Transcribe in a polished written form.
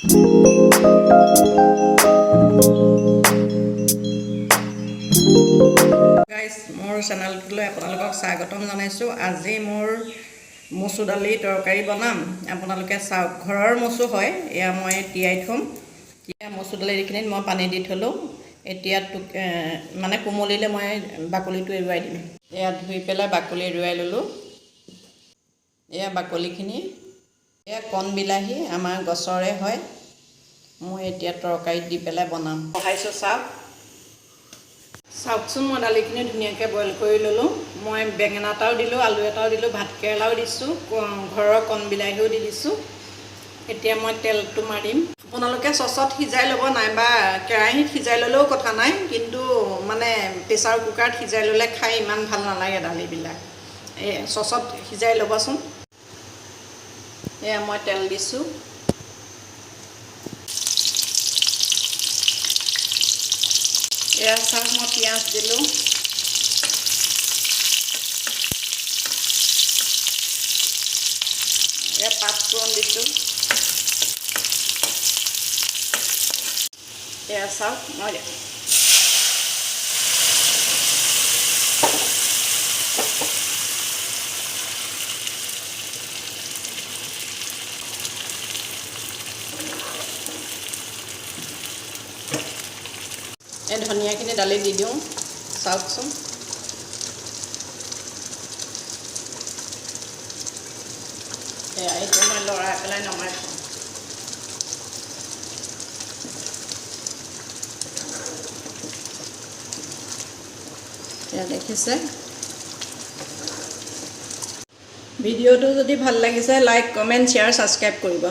Guys মোৰ চেনেলটোলৈ আপোনালোকক স্বাগতম জনাইছোঁ। আজি মোৰ মচুৰ দালি তৰকাৰী বনাম। আপোনালোকে চাওক, ঘৰৰ মচুৰ হয়। এয়া মই তিয়াই থ'ম। মচুৰ দালিখিনিত মই পানী দি থ'লোঁ। এতিয়া মানে কোমলিলে মই বাকলিটো এৰুৱাই দিম। এয়া ধুই পেলাই বাকলি এৰুৱাই ল'লোঁ। এয়া বাকলিখিনি। এয়া কণ বিলাহী আমাৰ গছৰে হয়। মই এতিয়া তৰকাৰীত দি পেলাই বনাম। বহাইছোঁ চাওকচোন, মই দালিখিনি ধুনীয়াকৈ বইল কৰি ল'লোঁ। মই বেঙেনা এটাও দিলোঁ, আলু এটাও দিলোঁ, ভাতকেৰেলাও দিছোঁ, ঘৰৰ কণ বিলাহীও দি দিছোঁ। এতিয়া মই তেলটো মাৰিম। আপোনালোকে চচত সিজাই ল'ব, নাইবা কেৰাহীত সিজাই ল'লেও কথা নাই, কিন্তু মানে প্ৰেছাৰ কুকাৰত সিজাই ল'লে খাই ইমান ভাল নালাগে দালিবিলাক। চচত সিজাই ল'বচোন। এয়া মই তেল দিছোঁ। এয়া চাওক, মই পিঁয়াজ দিলোঁ। এয়া পাঁচফোৰণ দিছোঁ। এয়া চাওক, মই এই ধনিয়াখিনি দালি দি দিওঁ। চাওকচোন, এয়া এইটো মই লৰাই পেলাই নমাই থওঁ। এয়া দেখিছে, ভিডিঅ'টো যদি ভাল লাগিছে লাইক, কমেণ্ট, শ্বেয়াৰ, ছাবস্ক্ৰাইব কৰিব।